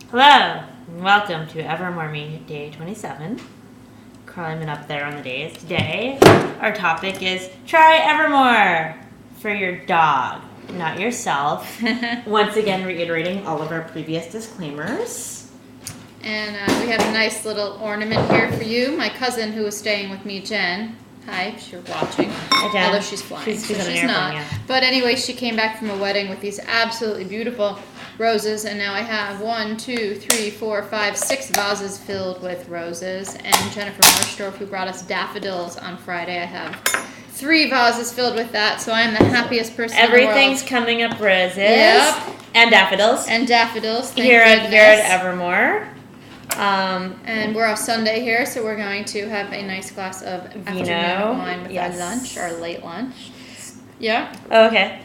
Hello, and welcome to Evermore Me, day 27. Climbing up there on the days. Today, our topic is try Evermore for your dog, not yourself. Once again, reiterating all of our previous disclaimers. And we have a nice little ornament here for you. My cousin who was staying with me, Jen. Hi, if you're watching. Hi, Jen. Although she's flying, She's on an she's airplane, not. yeah. But anyway, she came back from a wedding with these absolutely beautiful roses, and now I have 6 vases filled with roses. And Jennifer Marstorff, who brought us daffodils on Friday, I have 3 vases filled with that. So I'm the happiest person Everything's in the world. coming up roses. Yep. And daffodils. And daffodils. Thank Here goodness. at Evermore. And we're off Sunday here, so we're going to have a nice glass of afternoon wine with our lunch, our late lunch. Yeah. Okay.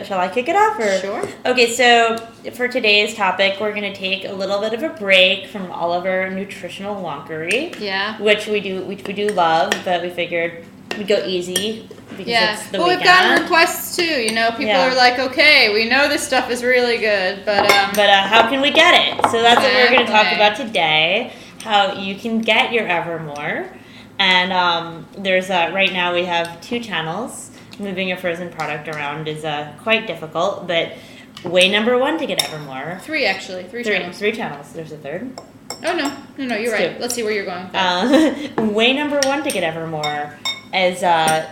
Shall I kick it off? Or? Sure. Okay, so for today's topic, we're going to take a little bit of a break from all of our nutritional wonkery. Yeah. Which we do love, but we figured we'd go easy because it's the weekend. We've gotten requests too. You know, people are like, okay, we know this stuff is really good, but how can we get it? So that's what we're going to talk Exactly. about today. How you can get your Evermore, and there's right now we have 2 channels. Moving a frozen product around is quite difficult, but way number 1 to get Evermore. 3 actually, 3 channels. 3 channels. There's a third. Oh no, you're right. 2. Let's see where you're going. With that. Way number 1 to get Evermore is to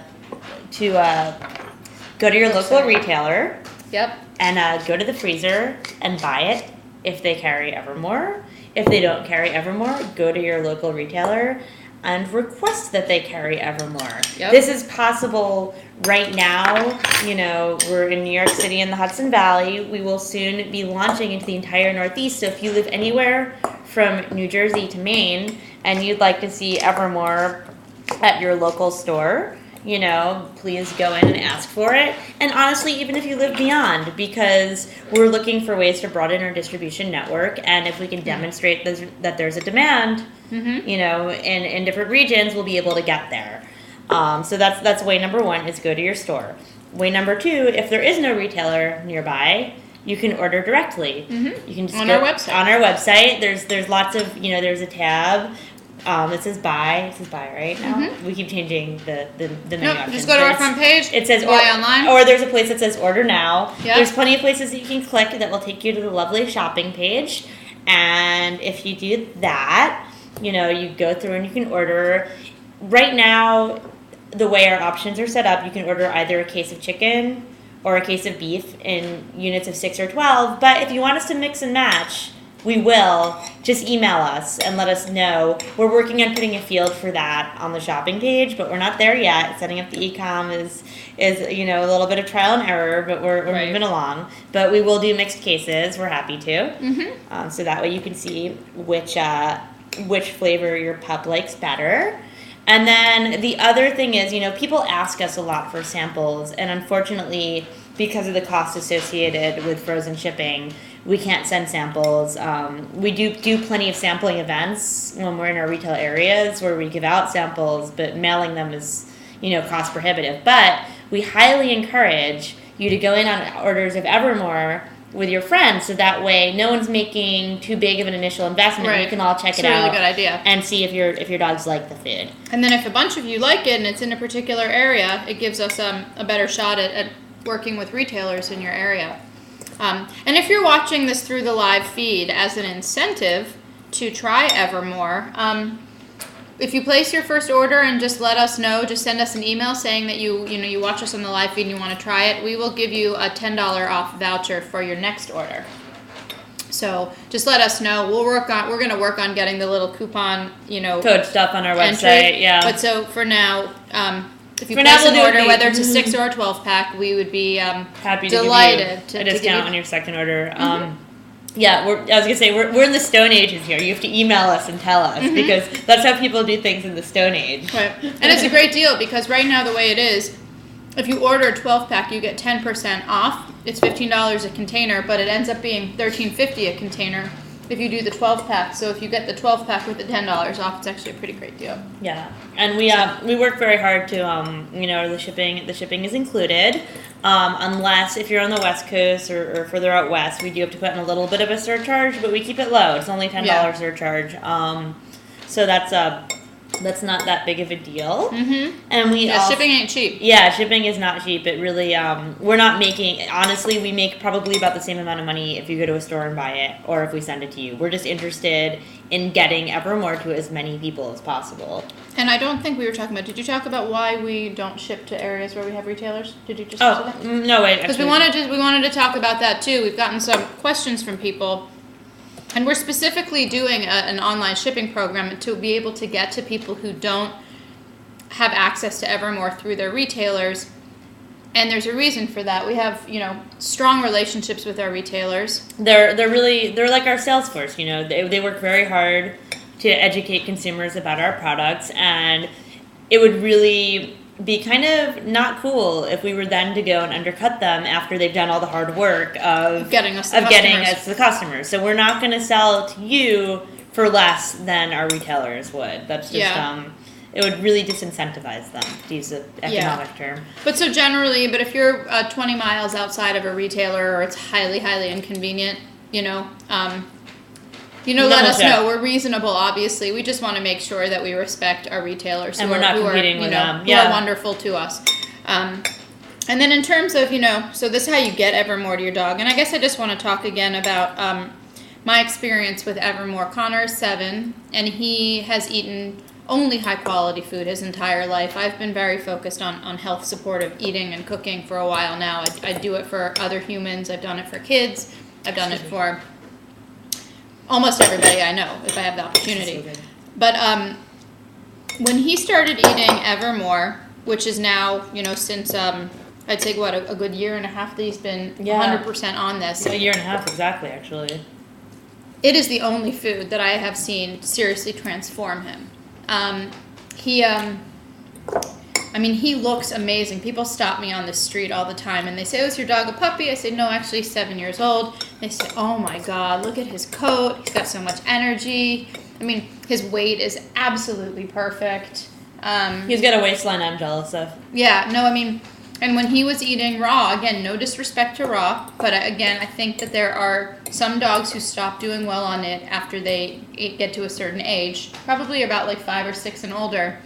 go to your local retailer. Yep. And go to the freezer and buy it if they carry Evermore. If they don't carry Evermore, go to your local retailer and request that they carry Evermore. Yep. This is possible right now. You know, we're in New York City in the Hudson Valley. We will soon be launching into the entire Northeast. So if you live anywhere from New Jersey to Maine and you'd like to see Evermore at your local store, you know, please go in and ask for it. And honestly, even if you live beyond, because we're looking for ways to broaden our distribution network, and if we can demonstrate that there's a demand, you know, in different regions, we'll be able to get there. So that's way number 1 is go to your store. Way number 2, if there is no retailer nearby, you can order directly. You can just On go our website. On our website, there's lots of, you know, there's a tab. It says buy. It says buy right now. We keep changing the menu options. Just go to our front page. It says buy online. Or there's a place that says order now. Yep. There's plenty of places that you can click that will take you to the lovely shopping page. And if you do that, you know, you go through and you can order. Right now, the way our options are set up, you can order either a case of chicken or a case of beef in units of 6 or 12. But if you want us to mix and match, we will. Just email us and let us know. We're working on putting a field for that on the shopping page, but we're not there yet. Setting up the e-com is you know, a little bit of trial and error, but we're moving along. But we will do mixed cases. We're happy to. So that way you can see which flavor your pup likes better. And then the other thing is, you know, people ask us a lot for samples, and unfortunately, because of the cost associated with frozen shipping, we can't send samples. We do plenty of sampling events when we're in our retail areas where we give out samples, but mailing them is, you know, cost prohibitive. But we highly encourage you to go in on orders of Evermore with your friends, so that way no one's making too big of an initial investment. Right. You can all check it out. It's a really good idea. And see if your dogs like the food. And then if a bunch of you like it and it's in a particular area, it gives us a better shot at working with retailers in your area. And if you're watching this through the live feed, as an incentive to try Evermore, if you place your first order and just let us know, just send us an email saying that you watch us on the live feed and you want to try it, we will give you a $10 off voucher for your next order. So just let us know. We're going to work on getting the little coupon, you know, code stuff on our entry. website. Yeah. But so for now, if you For place now, an we'll do order, it. whether it's a 6 or a 12 pack, we would be happy to delighted give you a discount on your second order. Mm-hmm. I was gonna say we're in the Stone Ages here. You have to email us and tell us because that's how people do things in the Stone Age. Right. And it's a great deal because right now the way it is, if you order a 12 pack, you get 10% off. It's $15 a container, but it ends up being $13.50 a container. if you do the 12 pack. So if you get the 12 pack with the $10 off, it's actually a pretty great deal. Yeah, and we work very hard to the shipping is included, unless if you're on the West Coast or further out west, we do have to put in a little bit of a surcharge, but we keep it low. It's only $10 surcharge. So that's not that big of a deal. Mm-hmm. And shipping ain't cheap. Yeah, shipping is not cheap. It really we're not making, honestly, we make probably about the same amount of money if you go to a store and buy it or if we send it to you. We're just interested in getting Evermore to as many people as possible. And I don't think we were talking about, did you talk about why we don't ship to areas where we have retailers? Did you just say that? No, wait. Because we wanted to talk about that too. We've gotten some questions from people. And we're specifically doing an online shipping program to be able to get to people who don't have access to Evermore through their retailers. And there's a reason for that. We have, strong relationships with our retailers. They're like our sales force, They work very hard to educate consumers about our products, and it would really be kind of not cool if we were then to go and undercut them after they've done all the hard work of getting us the customers. So we're not going to sell to you for less than our retailers would. That's just it would really disincentivize them, to use an economic term. But if you're 20 miles outside of a retailer or it's highly, highly inconvenient, let us know. We're reasonable, obviously. We just want to make sure that we respect our retailers and we're not competing with them. Who are wonderful to us. And then in terms of, so this is how you get Evermore to your dog. And I guess I just want to talk again about my experience with Evermore. Connor is 7, and he has eaten only high-quality food his entire life. I've been very focused on health supportive eating and cooking for a while now. I do it for other humans. I've done it for kids. I've done it for almost everybody I know, if I have the opportunity. So but when he started eating Evermore, which is now, since I'd say a good year and a half that he's been 100% on this. A year and a half, exactly, actually. It is the only food that I have seen seriously transform him. He looks amazing. People stop me on the street all the time and they say, "Oh, is your dog a puppy?" I say, "No, actually he's 7 years old." They say, "Oh my God, look at his coat. He's got so much energy." His weight is absolutely perfect. He's got a waistline I'm jealous of. Yeah, no, and when he was eating raw, again, no disrespect to raw, but again, I think that there are some dogs who stop doing well on it after they get to a certain age, probably about like 5 or 6 and older.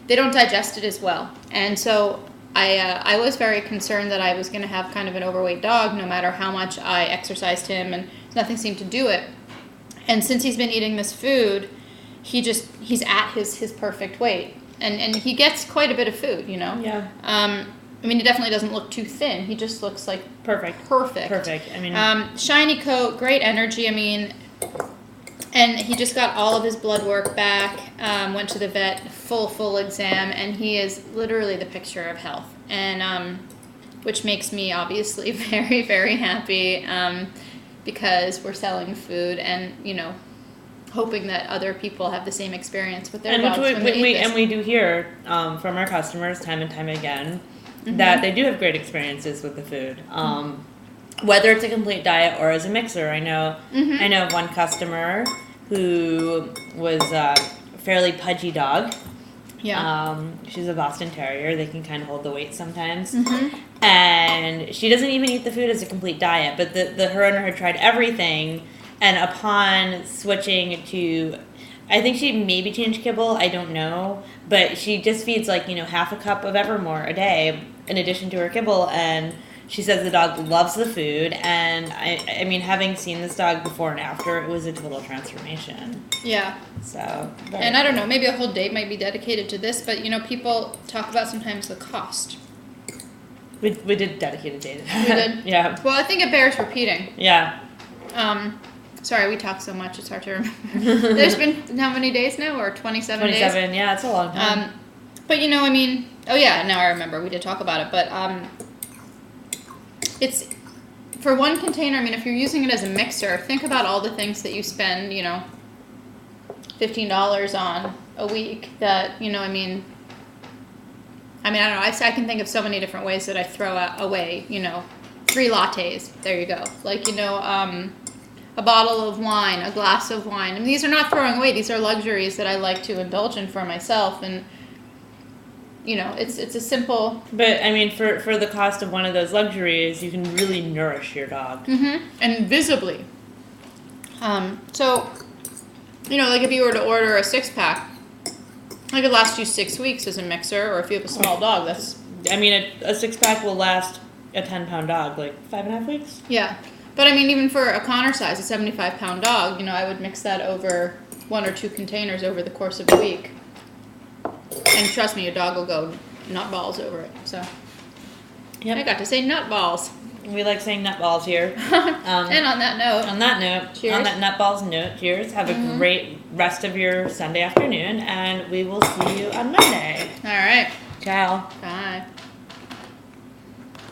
They don't digest it as well. And so I was very concerned that I was going to have kind of an overweight dog no matter how much I exercised him, and nothing seemed to do it. And since he's been eating this food, he's at his perfect weight. And he gets quite a bit of food, Yeah. He definitely doesn't look too thin. He just looks like perfect. Shiny coat, great energy. And he just got all of his blood work back, went to the vet, full exam, and he is literally the picture of health. And which makes me obviously very, very happy because we're selling food and, hoping that other people have the same experience with their dogs when they eat this. And we do hear from our customers time and time again that they do have great experiences with the food. Whether it's a complete diet or as a mixer. I know of one customer who was a fairly pudgy dog. Yeah. She's a Boston Terrier. They can kind of hold the weight sometimes. And she doesn't even eat the food as a complete diet, but her owner had tried everything, and upon switching to, I think she maybe changed kibble, I don't know, but she just feeds half a cup of Evermore a day in addition to her kibble, and she says the dog loves the food, and having seen this dog before and after, it was a total transformation. Yeah. So. And I don't know, maybe a whole day might be dedicated to this, but people talk about sometimes the cost. We did dedicate a day to that. We did? Yeah. Well, I think it bears repeating. Yeah. Sorry, we talk so much, it's hard to remember. There's been how many days now, or 27 days? 27, yeah, it's a long time. But oh yeah, now I remember, we did talk about it, but it's, for one container, if you're using it as a mixer, think about all the things that you spend, $15 on a week that, I don't know, I can think of so many different ways that I throw away, 3 lattes, there you go. a bottle of wine, a glass of wine. And these are not throwing away. These are luxuries that I like to indulge in for myself. And, you know, it's a simple... But, I mean, for the cost of one of those luxuries, you can really nourish your dog. Mm-hmm. And visibly. So, you know, like if you were to order a 6-pack, it could last you 6 weeks as a mixer, or if you have a small dog, that's... I mean, a 6-pack will last a 10-pound dog, like 5.5 weeks. Yeah. But I mean, even for a Connor size, a 75-pound dog, you know, I would mix that over 1 or 2 containers over the course of a week. And trust me, your dog will go nutballs over it. So, Yep. I got to say nutballs. We like saying nutballs here. And on that note, On that note, cheers. on that nutballs note, cheers. Have a great rest of your Sunday afternoon, and we will see you on Monday. All right. Ciao. Bye.